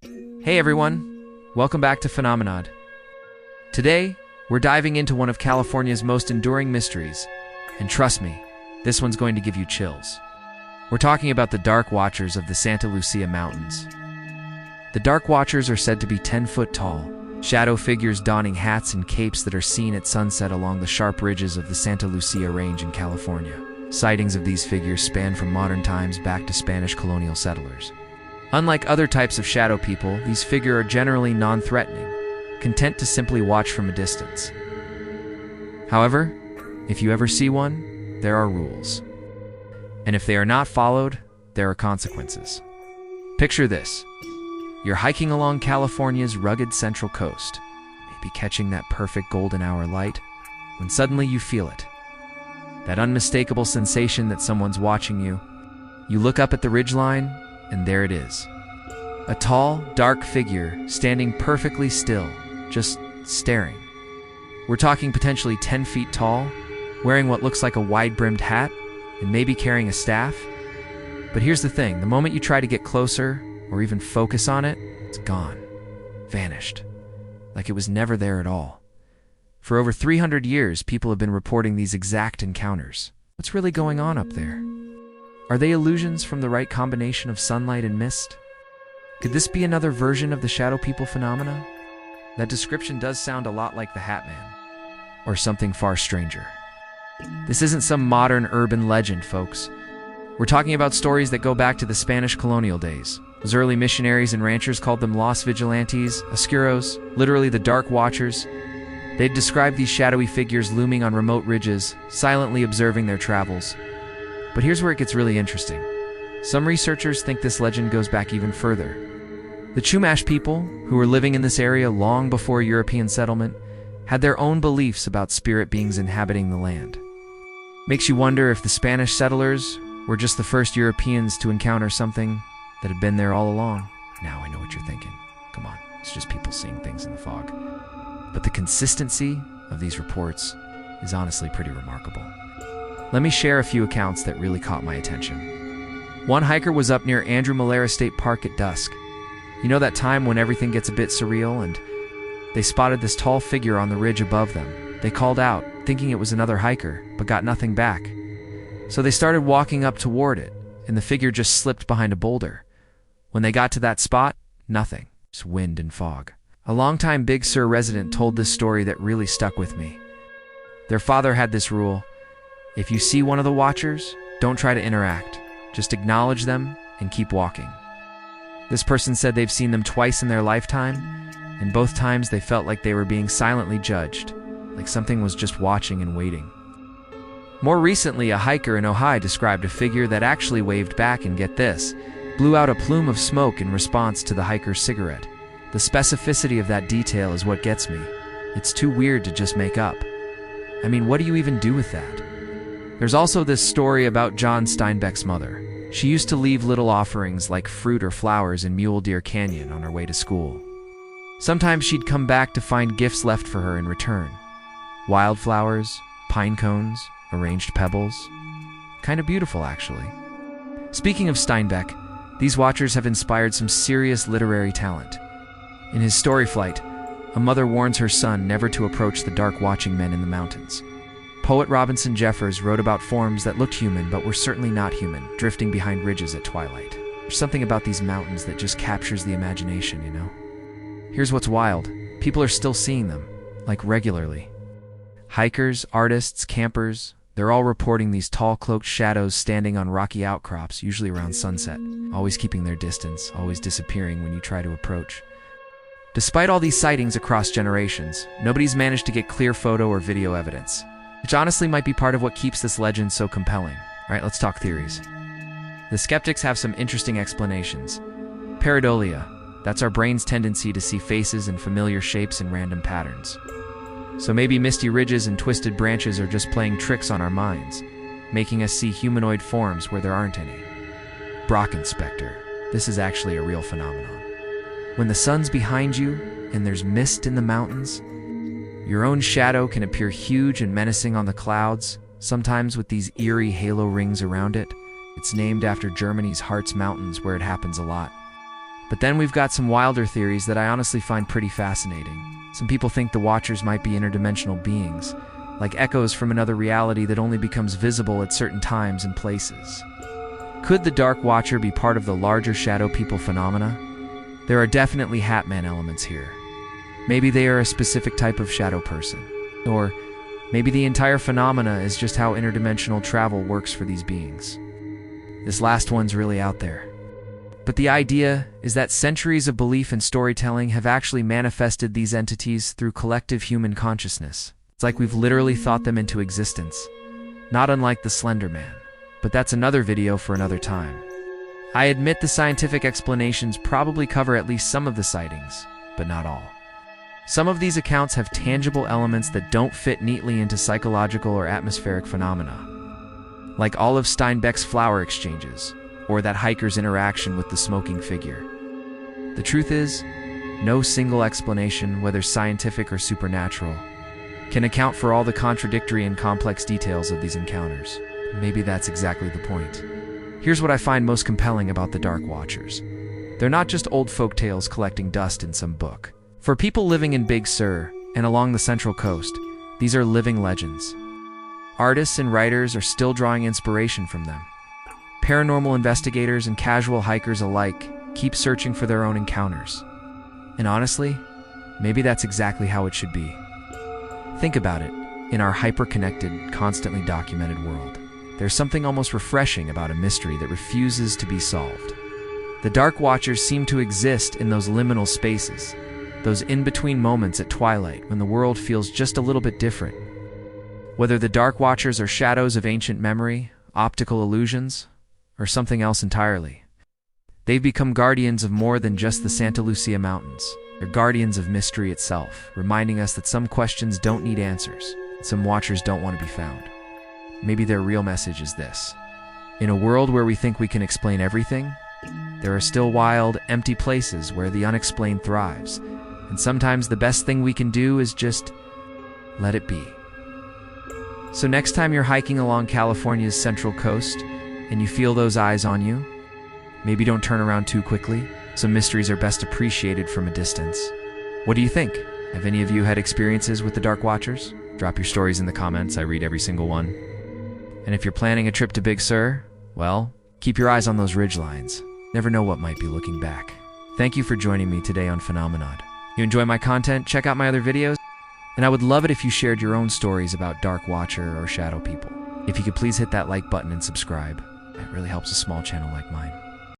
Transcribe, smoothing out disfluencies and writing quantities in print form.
Hey everyone, welcome back to Phenomenod. Today, we're diving into one of California's most enduring mysteries, and trust me, this one's going to give you chills. We're talking about the Dark Watchers of the Santa Lucia Mountains. The Dark Watchers are said to be 10 foot tall, shadow figures donning hats and capes that are seen at sunset along the sharp ridges of the Santa Lucia Range in California. Sightings of these figures span from modern times back to Spanish Colonial settlers. Unlike other types of shadow people, these figures are generally non-threatening, content to simply watch from a distance. However, if you ever see one, there are rules. And if they are not followed, there are consequences. Picture this. You're hiking along California's rugged central coast, maybe catching that perfect golden hour light, when suddenly you feel it. That unmistakable sensation that someone's watching you. You look up at the ridgeline, and there it is. A tall, dark figure standing perfectly still, just staring. We're talking potentially 10 feet tall, wearing what looks like a wide-brimmed hat, and maybe carrying a staff. But here's the thing, the moment you try to get closer, or even focus on it, it's gone. Vanished. Like it was never there at all. For over 300 years, people have been reporting these exact encounters. What's really going on up there? Are they illusions from the right combination of sunlight and mist? Could this be another version of the shadow people phenomena? That description does sound a lot like the Hatman, or something far stranger. This isn't some modern urban legend, folks. We're talking about stories that go back to the Spanish Colonial days. Those early missionaries and ranchers called them Los Vigilantes, Oscuros, literally the Dark Watchers. They'd describe these shadowy figures looming on remote ridges, silently observing their travels. But here's where it gets really interesting. Some researchers think this legend goes back even further. The Chumash people, who were living in this area long before European settlement, had their own beliefs about spirit beings inhabiting the land. Makes you wonder if the Spanish settlers were just the first Europeans to encounter something that had been there all along. Now I know what you're thinking. Come on, it's just people seeing things in the fog. But the consistency of these reports is honestly pretty remarkable. Let me share a few accounts that really caught my attention. One hiker was up near Andrew Malera State Park at dusk. You know that time when everything gets a bit surreal, and they spotted this tall figure on the ridge above them. They called out, thinking it was another hiker, but got nothing back. So they started walking up toward it, and the figure just slipped behind a boulder. When they got to that spot, nothing, just wind and fog. A longtime Big Sur resident told this story that really stuck with me. Their father had this rule: if you see one of the watchers, don't try to interact. Just acknowledge them and keep walking. This person said they've seen them twice in their lifetime, and both times they felt like they were being silently judged, like something was just watching and waiting. More recently, a hiker in Ojai described a figure that actually waved back and, get this, blew out a plume of smoke in response to the hiker's cigarette. The specificity of that detail is what gets me. It's too weird to just make up. I mean, what do you even do with that? There's also this story about John Steinbeck's mother. She used to leave little offerings like fruit or flowers in Mule Deer Canyon on her way to school. Sometimes she'd come back to find gifts left for her in return. Wildflowers, pine cones, arranged pebbles. Kind of beautiful, actually. Speaking of Steinbeck, these watchers have inspired some serious literary talent. In his story Flight, a mother warns her son never to approach the dark watching men in the mountains. Poet Robinson Jeffers wrote about forms that looked human but were certainly not human, drifting behind ridges at twilight. There's something about these mountains that just captures the imagination, you know? Here's what's wild. People are still seeing them, like regularly. Hikers, artists, campers, they're all reporting these tall cloaked shadows standing on rocky outcrops, usually around sunset, always keeping their distance, always disappearing when you try to approach. Despite all these sightings across generations, nobody's managed to get clear photo or video evidence, which honestly might be part of what keeps this legend so compelling. All right, let's talk theories. The skeptics have some interesting explanations. Pareidolia, that's our brain's tendency to see faces and familiar shapes in random patterns. So maybe misty ridges and twisted branches are just playing tricks on our minds, making us see humanoid forms where there aren't any. Brocken Spectre, this is actually a real phenomenon. When the sun's behind you and there's mist in the mountains, your own shadow can appear huge and menacing on the clouds, sometimes with these eerie halo rings around it. It's named after Germany's Harz Mountains, where it happens a lot. But then we've got some wilder theories that I honestly find pretty fascinating. Some people think the Watchers might be interdimensional beings, like echoes from another reality that only becomes visible at certain times and places. Could the Dark Watcher be part of the larger shadow people phenomena? There are definitely hatman elements here. Maybe they are a specific type of shadow person. Or maybe the entire phenomena is just how interdimensional travel works for these beings. This last one's really out there. But the idea is that centuries of belief and storytelling have actually manifested these entities through collective human consciousness. It's like we've literally thought them into existence, not unlike the Slender Man. But that's another video for another time. I admit the scientific explanations probably cover at least some of the sightings, but not all. Some of these accounts have tangible elements that don't fit neatly into psychological or atmospheric phenomena, like Olive Steinbeck's flower exchanges, or that hiker's interaction with the smoking figure. The truth is, no single explanation, whether scientific or supernatural, can account for all the contradictory and complex details of these encounters. Maybe that's exactly the point. Here's what I find most compelling about the Dark Watchers. They're not just old folk tales collecting dust in some book. For people living in Big Sur and along the Central Coast, these are living legends. Artists and writers are still drawing inspiration from them. Paranormal investigators and casual hikers alike keep searching for their own encounters. And honestly, maybe that's exactly how it should be. Think about it. In our hyper-connected, constantly documented world, there's something almost refreshing about a mystery that refuses to be solved. The Dark Watchers seem to exist in those liminal spaces, those in-between moments at twilight when the world feels just a little bit different. Whether the Dark Watchers are shadows of ancient memory, optical illusions, or something else entirely, they've become guardians of more than just the Santa Lucia Mountains. They're guardians of mystery itself, reminding us that some questions don't need answers, and some watchers don't want to be found. Maybe their real message is this: in a world where we think we can explain everything, there are still wild, empty places where the unexplained thrives, and sometimes the best thing we can do is just let it be. So next time you're hiking along California's Central Coast and you feel those eyes on you, maybe don't turn around too quickly. Some mysteries are best appreciated from a distance. What do you think? Have any of you had experiences with the Dark Watchers? Drop your stories in the comments. I read every single one. And if you're planning a trip to Big Sur, well, keep your eyes on those ridgelines. Never know what might be looking back. Thank you for joining me today on Phenomenod. You enjoy my content? Check out my other videos. And I would love it if you shared your own stories about Dark Watcher or Shadow People. If you could please hit that like button and subscribe. It really helps a small channel like mine.